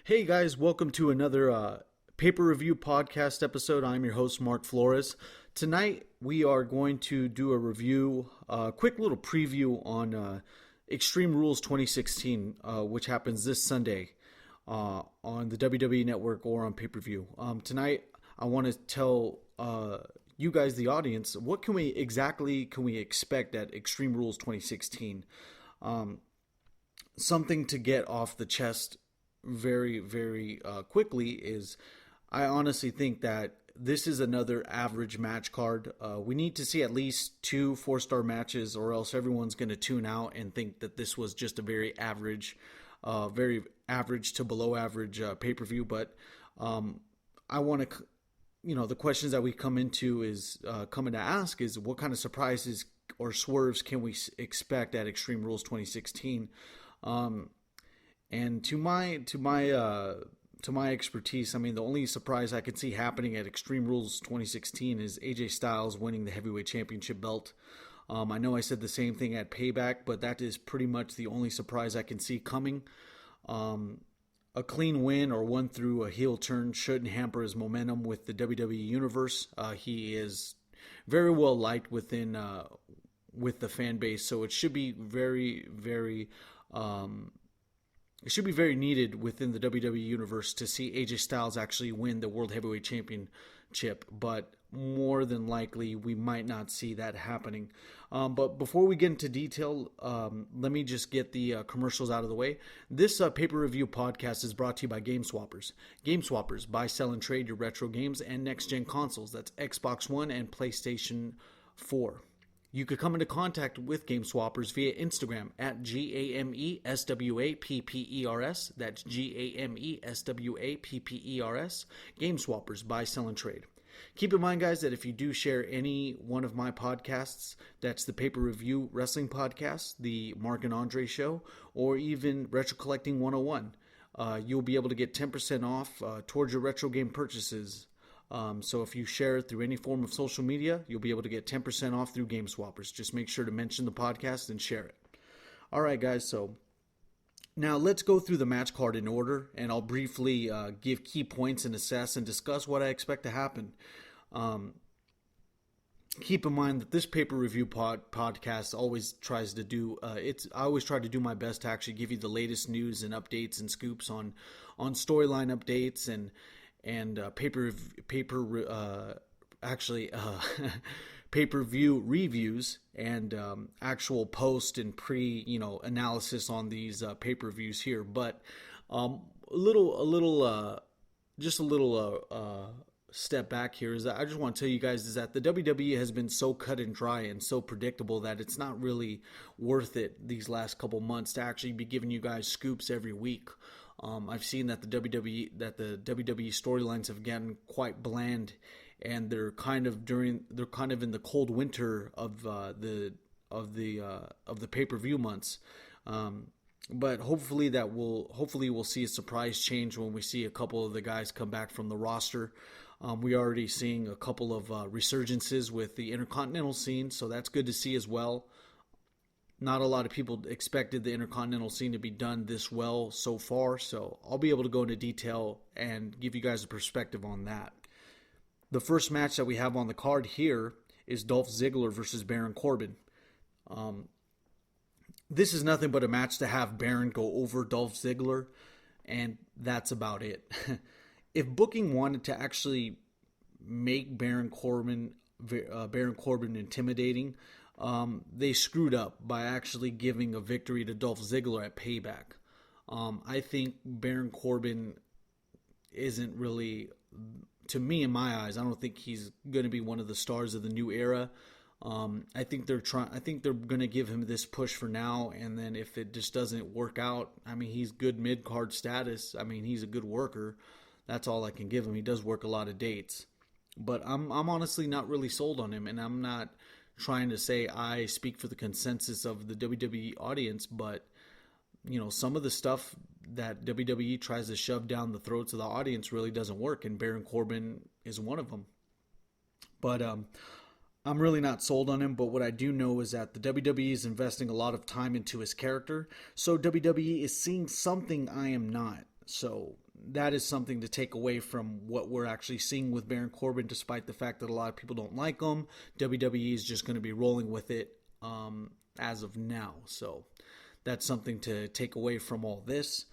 Hey guys, welcome to another paper review podcast episode. I'm your host, Mark Flores. Tonight we are going to do a review, a quick little preview on Extreme Rules 2016, which happens this Sunday on the WWE Network or on pay per view. Tonight I want to tell you guys, the audience, what can we expect at Extreme Rules 2016? Something to get off the chest very quickly is I honestly think that this is another average match card. We need to see at least two 4-star matches, or else everyone's going to tune out and think that this was just a very average to below average pay per view. But I want to, the questions that we coming to ask is what kind of surprises or swerves can we expect at Extreme Rules 2016? And to my expertise, I mean, the only surprise I could see happening at Extreme Rules 2016 is AJ Styles winning the heavyweight championship belt. I know I said the same thing at Payback, but that is pretty much the only surprise I can see coming. A clean win or one through a heel turn shouldn't hamper his momentum with the WWE Universe. He is very well liked with the fan base, so it should be very needed within the WWE Universe to see AJ Styles actually win the World Heavyweight Championship, but more than likely we might not see that happening. But before we get into detail, let me just get the commercials out of the way. This paper review podcast is brought to you by Game Swappers. Game Swappers, buy, sell, and trade your retro games and next-gen consoles. That's Xbox One and PlayStation 4. You could come into contact with Game Swappers via Instagram at GAMESWAPPERS. That's GAMESWAPPERS. Game Swappers, buy, sell, and trade. Keep in mind, guys, that if you do share any one of my podcasts, that's the Paper Review Wrestling Podcast, the Mark and Andre Show, or even Retro Collecting 101, you'll be able to get 10% off towards your retro game purchases. So if you share it through any form of social media, you'll be able to get 10% off through Game Swappers. Just make sure to mention the podcast and share it. All right, guys, so now let's go through the match card in order, and I'll briefly give key points and assess and discuss what I expect to happen. Keep in mind that this paper review podcast always tries to do I always try to do my best to actually give you the latest news and updates and scoops on storyline updates and pay-per-view reviews and actual post and analysis on these pay-per-views here. But a little step back here is that I just want to tell you guys is that the WWE has been so cut and dry and so predictable that it's not really worth it these last couple months to actually be giving you guys scoops every week. I've seen that the WWE storylines have gotten quite bland, and they're kind of in the cold winter of the pay-per-view months. But hopefully we'll see a surprise change when we see a couple of the guys come back from the roster. We're already seeing a couple of resurgences with the Intercontinental scene, so that's good to see as well. Not a lot of people expected the Intercontinental scene to be done this well so far, so I'll be able to go into detail and give you guys a perspective on that. The first match that we have on the card here is Dolph Ziggler versus Baron Corbin. This is nothing but a match to have Baron go over Dolph Ziggler, and that's about it. If booking wanted to actually make Baron Corbin intimidating, they screwed up by actually giving a victory to Dolph Ziggler at Payback. I think Baron Corbin isn't really, to me in my eyes, I don't think he's going to be one of the stars of the new era. I think they're going to give him this push for now, and then if it just doesn't work out, I mean, he's good mid-card status. I mean, he's a good worker. That's all I can give him. He does work a lot of dates. But I'm honestly not really sold on him, and I'm not trying to say I speak for the consensus of the WWE audience, but some of the stuff that WWE tries to shove down the throats of the audience really doesn't work, and Baron Corbin is one of them. But I'm really not sold on him, but what I do know is that the WWE is investing a lot of time into his character, so WWE is seeing something I am not. So that is something to take away from what we're actually seeing with Baron Corbin, despite the fact that a lot of people don't like him. WWE is just going to be rolling with it as of now. So that's something to take away from all this.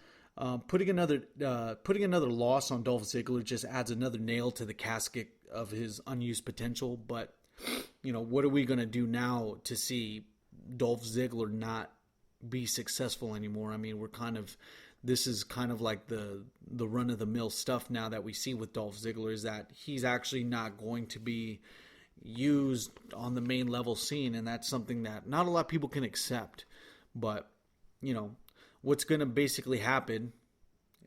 Putting another loss on Dolph Ziggler just adds another nail to the casket of his unused potential. But, what are we going to do now to see Dolph Ziggler not be successful anymore? I mean, this is kind of like the run-of-the-mill stuff now that we see with Dolph Ziggler, is that he's actually not going to be used on the main level scene, and that's something that not a lot of people can accept. But, what's going to basically happen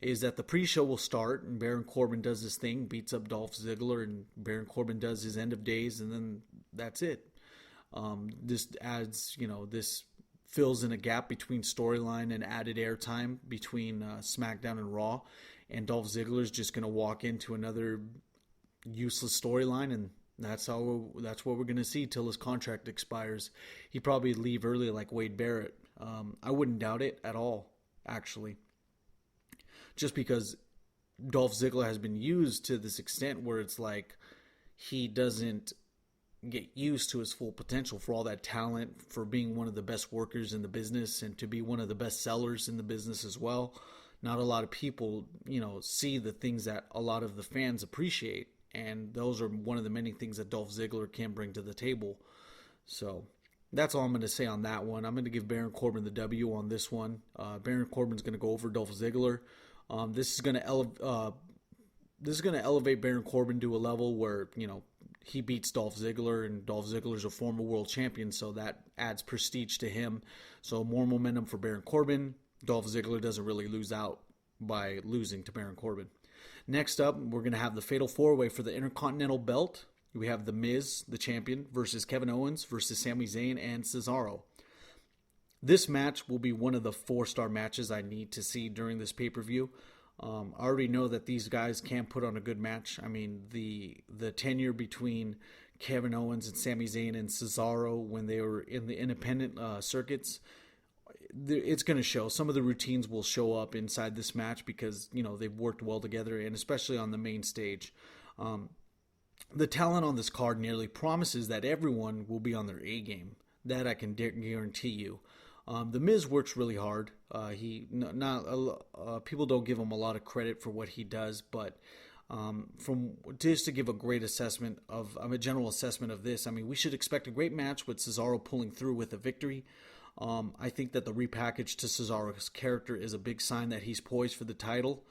is that the pre-show will start, and Baron Corbin does his thing, beats up Dolph Ziggler, and Baron Corbin does his end of days, and then that's it. This adds, this fills in a gap between storyline and added airtime between SmackDown and Raw, and Dolph Ziggler is just going to walk into another useless storyline, and that's what we're going to see till his contract expires. He'd probably leave early like Wade Barrett. I wouldn't doubt it at all, actually. Just because Dolph Ziggler has been used to this extent where it's like he doesn't get used to his full potential for all that talent, for being one of the best workers in the business, and to be one of the best sellers in the business as well. Not a lot of people, see the things that a lot of the fans appreciate, and those are one of the many things that Dolph Ziggler can bring to the table. So that's all I'm going to say on that one. I'm going to give Baron Corbin the W on this one. Baron Corbin's going to go over Dolph Ziggler. This is going to elevate Baron Corbin to a level where, he beats Dolph Ziggler, and Dolph Ziggler is a former world champion, so that adds prestige to him. So more momentum for Baron Corbin. Dolph Ziggler doesn't really lose out by losing to Baron Corbin. Next up, we're going to have the Fatal 4-Way for the Intercontinental Belt. We have The Miz, the champion, versus Kevin Owens versus Sami Zayn and Cesaro. This match will be one of the 4-star matches I need to see during this pay-per-view. I already know that these guys can put on a good match. I mean, the tenure between Kevin Owens and Sami Zayn and Cesaro when they were in the independent circuits, it's going to show. Some of the routines will show up inside this match because, they've worked well together, and especially on the main stage. The talent on this card nearly promises that everyone will be on their A game. That I can guarantee you. The Miz works really hard. People don't give him a lot of credit for what he does, but from just to give a great assessment of a general assessment of this, I mean, we should expect a great match with Cesaro pulling through with a victory. I think that the repackage to Cesaro's character is a big sign that he's poised for the title.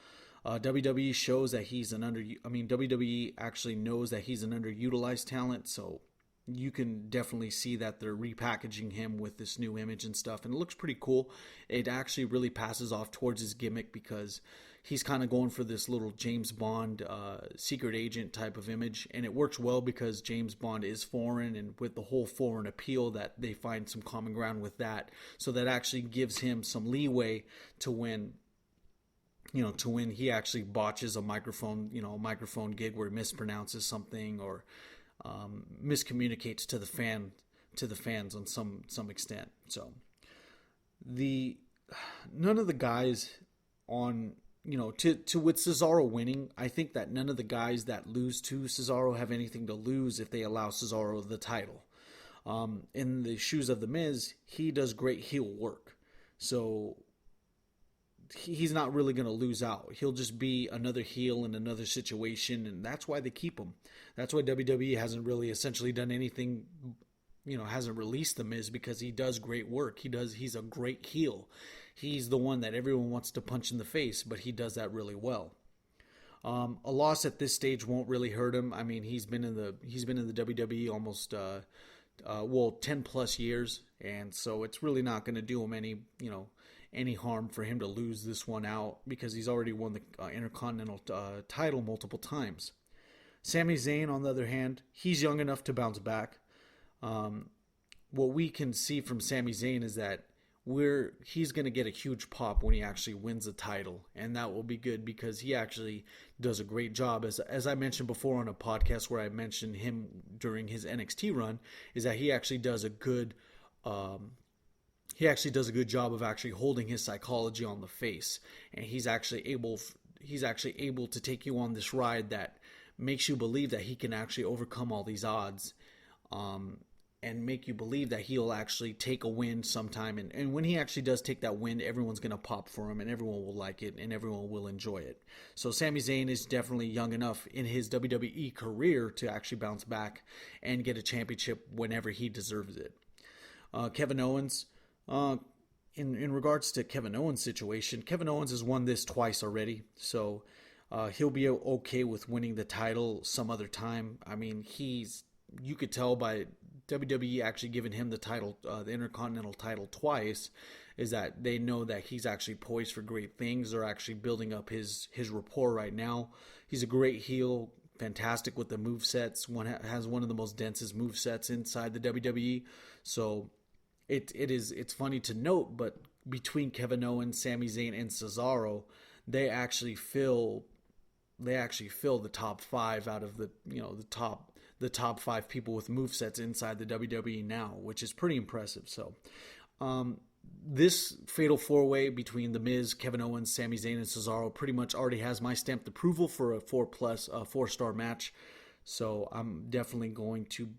WWE shows that WWE actually knows that he's an underutilized talent, so you can definitely see that they're repackaging him with this new image and stuff, and it looks pretty cool. It actually really passes off towards his gimmick because he's kind of going for this little James Bond secret agent type of image, and it works well because James Bond is foreign, and with the whole foreign appeal that they find some common ground with that, so that actually gives him some leeway to when he actually botches a microphone gig where he mispronounces something or miscommunicates to the fans on some extent. So none of the guys on with Cesaro winning, I think that none of the guys that lose to Cesaro have anything to lose if they allow Cesaro the title. In the shoes of The Miz, he does great heel work, so he's not really going to lose out. He'll just be another heel in another situation, and that's why they keep him. That's why WWE hasn't really essentially done anything, hasn't released The Miz, because he does great work. He's a great heel. He's the one that everyone wants to punch in the face, but he does that really well. A loss at this stage won't really hurt him. I mean, he's been in the WWE almost 10 plus years, and so it's really not going to do him any harm for him to lose this one out because he's already won the Intercontinental title multiple times. Sami Zayn, on the other hand, he's young enough to bounce back. What we can see from Sami Zayn is that he's going to get a huge pop when he actually wins the title, and that will be good because he actually does a great job. As I mentioned before on a podcast where I mentioned him during his NXT run, is that he actually does a good job of actually holding his psychology on the face, and he's actually able he's actually able to take you on this ride that makes you believe that he can actually overcome all these odds, and make you believe that he'll actually take a win sometime. And when he actually does take that win, everyone's going to pop for him and everyone will like it and everyone will enjoy it. So Sami Zayn is definitely young enough in his WWE career to actually bounce back and get a championship whenever he deserves it. Kevin Owens, in regards to Kevin Owens' situation, Kevin Owens has won this twice already, so he'll be okay with winning the title some other time. I mean, you could tell by WWE actually giving him the title, the Intercontinental title twice, is that they know that he's actually poised for great things. They're actually building up his rapport right now. He's a great heel, fantastic with the movesets. Has one of the most densest movesets inside the WWE. So it's funny to note, but between Kevin Owens, Sami Zayn, and Cesaro, they actually fill the top 5 out of the top 5 people with movesets inside the WWE now, which is pretty impressive. So, this fatal 4-way between The Miz, Kevin Owens, Sami Zayn, and Cesaro pretty much already has my stamped approval for a 4-star match. So I'm definitely going to,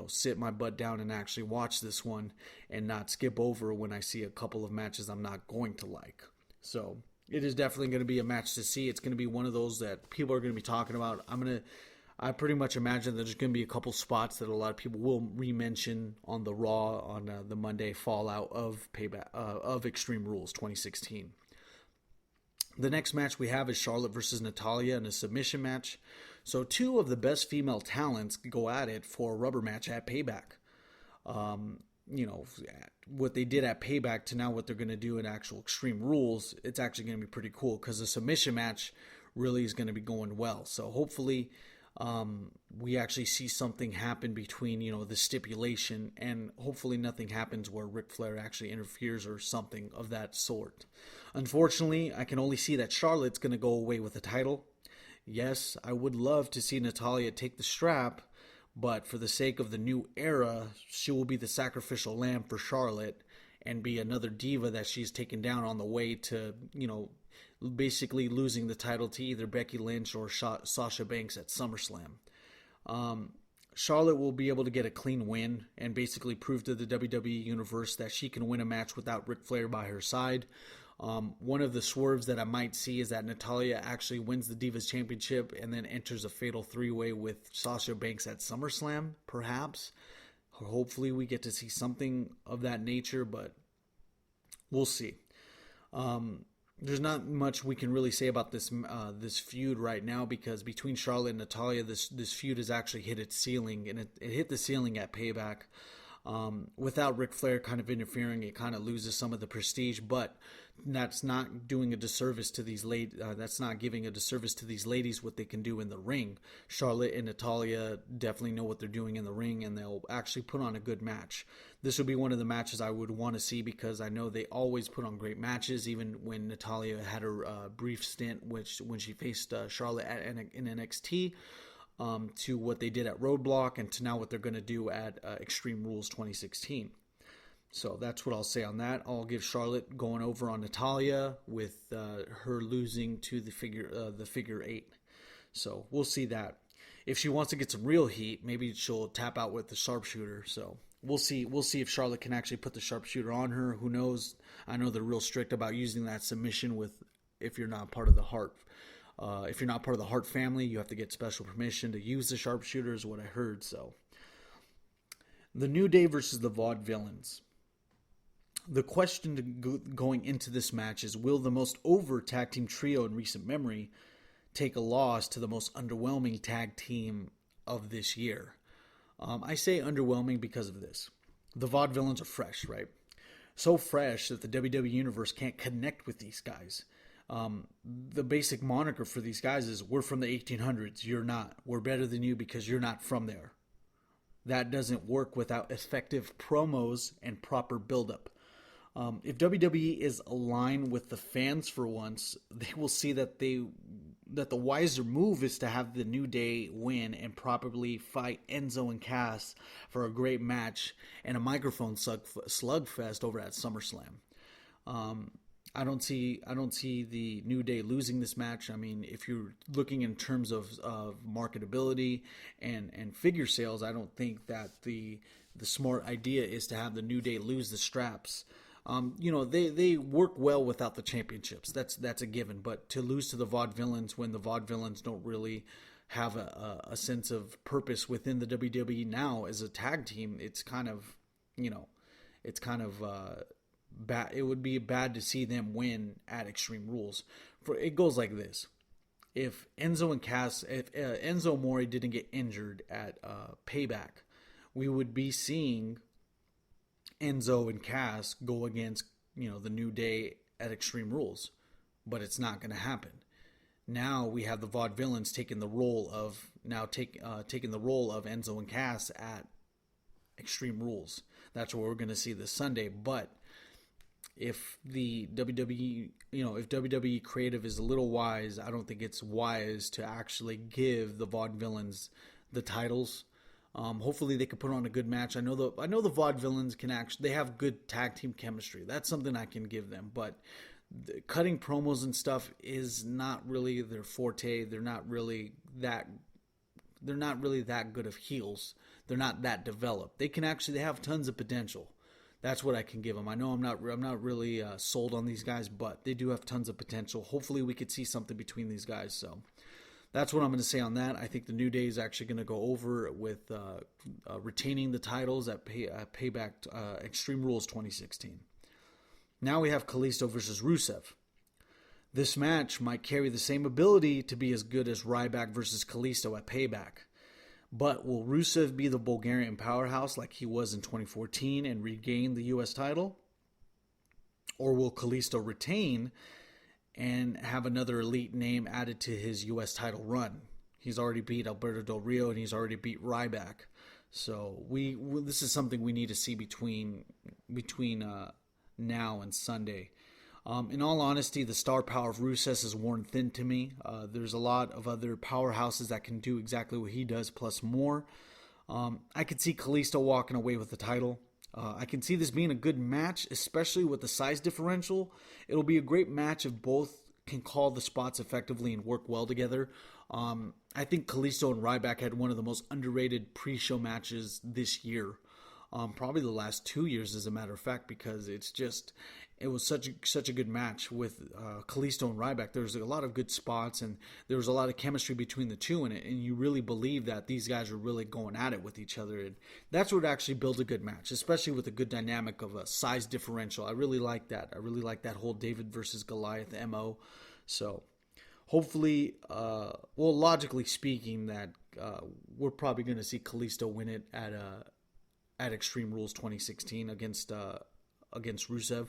sit my butt down and actually watch this one and not skip over when I see a couple of matches I'm not going to like. So it is definitely going to be a match to see. It's going to be one of those that people are going to be talking about. I pretty much imagine there's going to be a couple spots that a lot of people will re-mention on the Raw on the Monday fallout of Payback of Extreme Rules 2016. The next match we have is Charlotte versus Natalya in a submission match. So 2 of the best female talents go at it for a rubber match at Payback. What they did at Payback to now what they're going to do in actual Extreme Rules, it's actually going to be pretty cool because the submission match really is going to be going well. So hopefully we actually see something happen between, the stipulation, and hopefully nothing happens where Ric Flair actually interferes or something of that sort. Unfortunately, I can only see that Charlotte's going to go away with the title. Yes, I would love to see Natalya take the strap, but for the sake of the new era, she will be the sacrificial lamb for Charlotte and be another diva that she's taken down on the way to, basically losing the title to either Becky Lynch or Sasha Banks at SummerSlam. Charlotte will be able to get a clean win and basically prove to the WWE Universe that she can win a match without Ric Flair by her side. One of the swerves that I might see is that Natalya actually wins the Divas Championship and then enters a fatal 3-way with Sasha Banks at SummerSlam, perhaps. Hopefully we get to see something of that nature, but we'll see. There's not much we can really say about this feud right now, because between Charlotte and Natalya, this feud has actually hit its ceiling, and it hit the ceiling at Payback. Without Ric Flair kind of interfering, it kind of loses some of the prestige, but that's not doing a disservice to these that's not giving a disservice to these ladies what they can do in the ring. Charlotte and Natalya definitely know what they're doing in the ring, and they'll actually put on a good match. This would be one of the matches I would want to see, because I know they always put on great matches, even when Natalya had her brief stint when she faced Charlotte in NXT. To what they did at Roadblock, and to now what they're going to do at Extreme Rules 2016. So that's what I'll say on that. I'll give Charlotte going over on Natalya with her losing to the figure 8. So we'll see that. If she wants to get some real heat, maybe she'll tap out with the sharpshooter. So we'll see. We'll see if Charlotte can actually put the sharpshooter on her. Who knows? I know they're real strict about using that submission if you're not part of the Hart. If you're not part of the Hart family, you have to get special permission to use the sharpshooter, is what I heard. So, the New Day versus the Vaudevillains. The question going into this match is, will the most over tag team trio in recent memory take a loss to the most underwhelming tag team of this year? I say underwhelming because of this. The Vaudevillains are fresh, right? So fresh that the WWE Universe can't connect with these guys. The basic moniker for these guys is, we're from the 1800s, you're not. We're better than you because you're not from there. That doesn't work without effective promos and proper buildup. If WWE is aligned with the fans for once, they will see that the wiser move is to have the New Day win and properly fight Enzo and Cass for a great match and a microphone slugfest over at SummerSlam. I don't see the New Day losing this match. I mean, if you're looking in terms of marketability and figure sales, I don't think that the smart idea is to have the New Day lose the straps. They work well without the championships. That's a given. But to lose to the Vaudevillains when the Vaudevillains don't really have a sense of purpose within the WWE now as a tag team, it's kind of, bad. It would be bad to see them win at Extreme Rules. For it goes like this: if Enzo Amore didn't get injured at Payback, we would be seeing Enzo and Cass go against the New Day at Extreme Rules, but it's not going to happen. Now we have the Vaudevillains taking the role of Enzo and Cass at Extreme Rules. That's what we're going to see this Sunday. But if the WWE, if WWE creative is a little wise, I don't think it's wise to actually give the Vaudevillains the titles. Hopefully they can put on a good match. I know the Vaudevillains they have good tag team chemistry. That's something I can give them. But cutting promos and stuff is not really their forte. They're not really that good of heels. They're not that developed. They have tons of potential. That's what I can give them. I know I'm not really sold on these guys, but they do have tons of potential. Hopefully we could see something between these guys. So that's what I'm going to say on that. I think the New Day is actually going to go over with retaining the titles at Payback Extreme Rules 2016. Now we have Kalisto versus Rusev. This match might carry the same ability to be as good as Ryback versus Kalisto at Payback. But will Rusev be the Bulgarian powerhouse like he was in 2014 and regain the U.S. title? Or will Kalisto retain and have another elite name added to his U.S. title run? He's already beat Alberto Del Rio and he's already beat Ryback. So this is something we need to see between now and Sunday. In all honesty, the star power of Rusev is worn thin to me. There's a lot of other powerhouses that can do exactly what he does, plus more. I could see Kalisto walking away with the title. I can see this being a good match, especially with the size differential. It'll be a great match if both can call the spots effectively and work well together. I think Kalisto and Ryback had one of the most underrated pre-show matches this year. Probably the last 2 years, as a matter of fact, because it was such a good match with Kalisto and Ryback. There was a lot of good spots, and there was a lot of chemistry between the two in it, and you really believe that these guys are really going at it with each other, and that's what actually builds a good match, especially with a good dynamic of a size differential. I really like that. I really like that whole David versus Goliath MO. So hopefully, logically speaking, that we're probably going to see Kalisto win it at Extreme Rules 2016 against Rusev.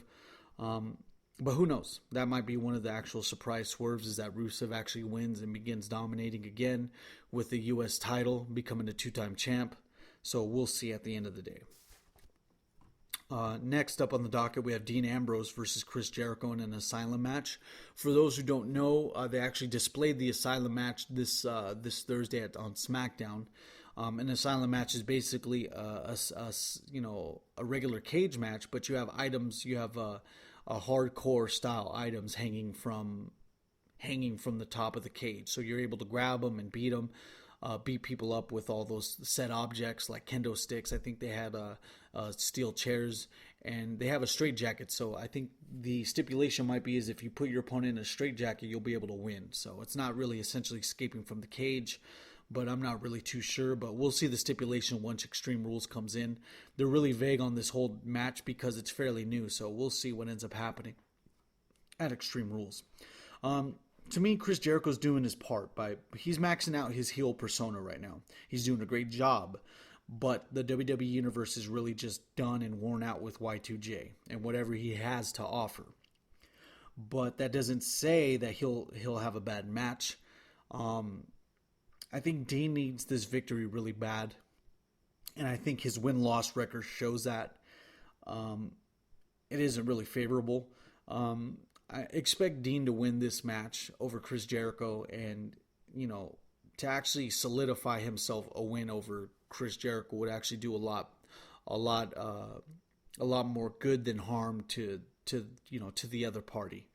But who knows? That might be one of the actual surprise swerves, is that Rusev actually wins and begins dominating again with the U.S. title, becoming a two-time champ. So we'll see at the end of the day. Next up on the docket, we have Dean Ambrose versus Chris Jericho in an Asylum match. For those who don't know, they actually displayed the Asylum match this Thursday on SmackDown. An Asylum match is basically a regular cage match, but you have items. You have a hardcore style items hanging from the top of the cage, so you're able to grab them and beat people up with all those set objects like kendo sticks. I think they had steel chairs, and they have a straitjacket. So I think the stipulation might be is if you put your opponent in a straitjacket, you'll be able to win. So it's not really essentially escaping from the cage, but I'm not really too sure. But we'll see the stipulation once Extreme Rules comes in. They're really vague on this whole match because it's fairly new, so we'll see what ends up happening at Extreme Rules. To me, Chris Jericho's doing his part. He's maxing out his heel persona right now. He's doing a great job, but the WWE Universe is really just done and worn out with Y2J and whatever he has to offer. But that doesn't say that he'll have a bad match. I think Dean needs this victory really bad, and I think his win-loss record shows that. It isn't really favorable. I expect Dean to win this match over Chris Jericho, and to actually solidify himself a win over Chris Jericho would actually do a lot more good than harm to to the other party.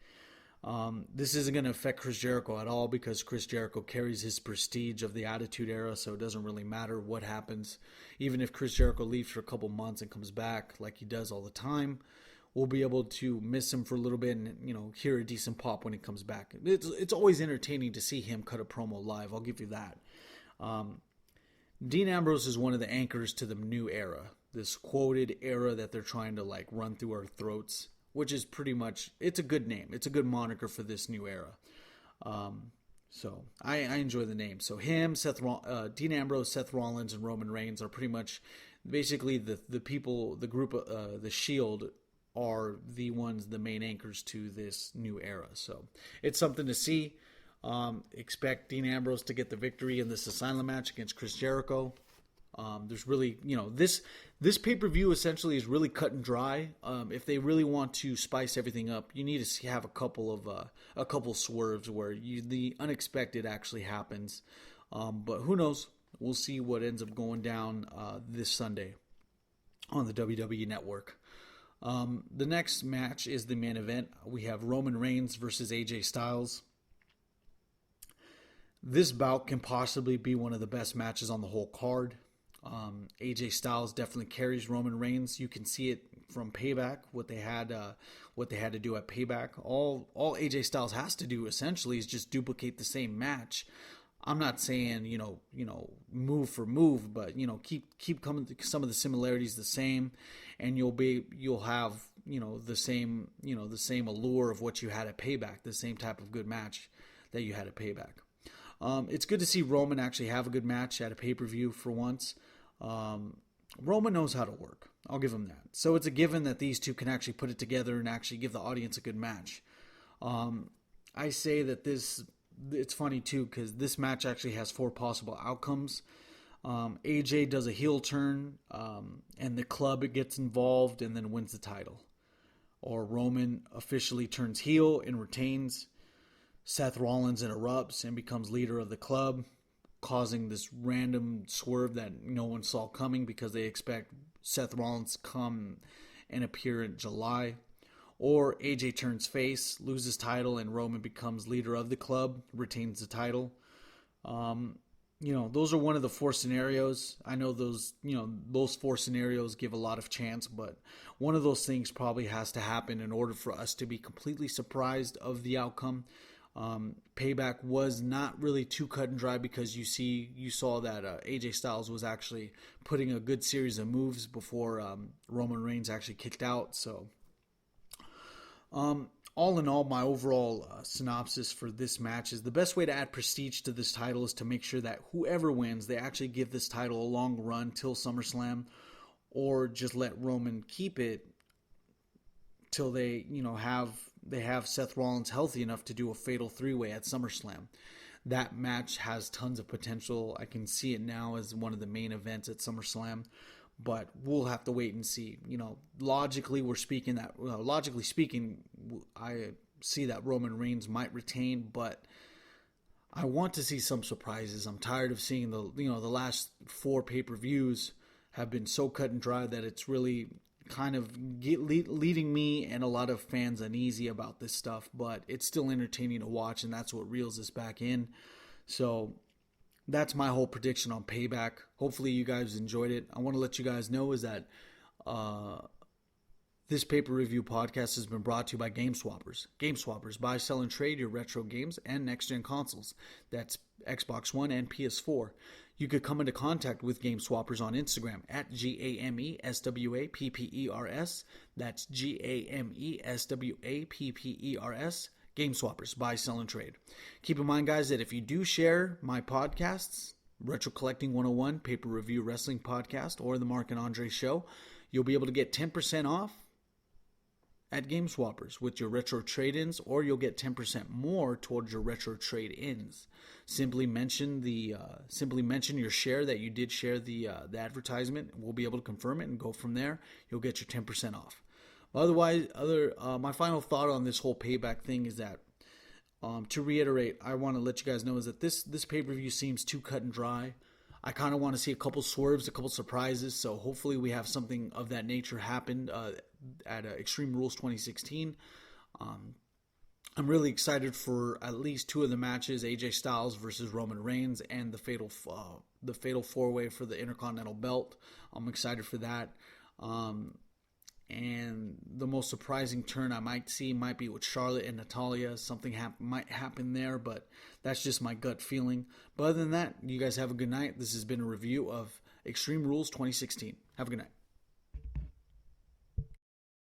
This isn't going to affect Chris Jericho at all because Chris Jericho carries his prestige of the Attitude Era, so it doesn't really matter what happens. Even if Chris Jericho leaves for a couple months and comes back like he does all the time, we'll be able to miss him for a little bit and hear a decent pop when he comes back. It's always entertaining to see him cut a promo live. I'll give you that. Dean Ambrose is one of the anchors to the new era, this quoted era that they're trying to run through our throats, which is pretty much, it's a good name. It's a good moniker for this new era. So I enjoy the name. So him, Dean Ambrose, Seth Rollins, and Roman Reigns are pretty much basically the people, the group, the Shield are the main anchors to this new era. So it's something to see. Expect Dean Ambrose to get the victory in this Asylum match against Chris Jericho. There's really, this pay-per-view essentially is really cut and dry. If they really want to spice everything up, you need to have a couple swerves where the unexpected actually happens. But who knows? We'll see what ends up going down this Sunday on the WWE Network. The next match is the main event. We have Roman Reigns versus AJ Styles. This bout can possibly be one of the best matches on the whole card. AJ Styles definitely carries Roman Reigns. You can see it from Payback, what they had to do at Payback. All AJ Styles has to do essentially is just duplicate the same match. I'm not saying move for move, but keep coming to some of the similarities the same, and you'll have the same allure of what you had at Payback, the same type of good match that you had at Payback. It's good to see Roman actually have a good match at a pay-per-view for once. Roman knows how to work. I'll give him that. So it's a given that these two can actually put it together and actually give the audience a good match. I say that it's funny too because this match actually has 4 possible outcomes. AJ does a heel turn and the club gets involved and then wins the title. Or Roman officially turns heel and retains. Seth Rollins interrupts and becomes leader of the club, causing this random swerve that no one saw coming because they expect Seth Rollins to come and appear in July. Or AJ turns face, loses title, and Roman becomes leader of the club, retains the title. Those are one of the 4 scenarios. I know those 4 scenarios give a lot of chance, but one of those things probably has to happen in order for us to be completely surprised of the outcome. Payback was not really too cut and dry because you saw that AJ Styles was actually putting a good series of moves before Roman Reigns actually kicked out. So, all in all, my overall synopsis for this match is the best way to add prestige to this title is to make sure that whoever wins, they actually give this title a long run till SummerSlam, or just let Roman keep it till they have Seth Rollins healthy enough to do a fatal 3-way at SummerSlam. That match has tons of potential. I can see it now as one of the main events at SummerSlam, but we'll have to wait and see. Logically speaking, I see that Roman Reigns might retain, but I want to see some surprises. I'm tired of seeing the last 4 pay-per-views have been so cut and dry that it's really kind of leading me and a lot of fans uneasy about this stuff, but it's still entertaining to watch, and that's what reels us back in. So that's my whole prediction on Payback. Hopefully you guys enjoyed it. I want to let you guys know is that this paper review podcast has been brought to you by Game Swappers. Game Swappers, buy, sell, and trade your retro games and next-gen consoles. That's Xbox One and PS4. You could come into contact with Game Swappers on Instagram at GAMESWAPPERS. That's GAMESWAPPERS. Game Swappers, buy, sell, and trade. Keep in mind, guys, that if you do share my podcasts, Retro Collecting 101, Paper Review Wrestling Podcast, or the Mark and Andre Show, you'll be able to get 10% off at Game Swappers with your retro trade-ins, or you'll get 10% more towards your retro trade-ins. Simply mention your share that you did share the advertisement. We'll be able to confirm it and go from there. You'll get your 10% off. Otherwise, my final thought on this whole Payback thing is that, to reiterate, I want to let you guys know is that this pay-per-view seems too cut and dry. I kind of want to see a couple swerves, a couple surprises. So hopefully we have something of that nature happen at Extreme Rules 2016. I'm really excited for at least two of the matches: AJ Styles versus Roman Reigns, and the fatal four way for the Intercontinental Belt. I'm excited for that. And the most surprising turn I might see might be with Charlotte and Natalya. Something might happen there, but that's just my gut feeling. But other than that, you guys have a good night. This has been a review of Extreme Rules 2016. Have a good night.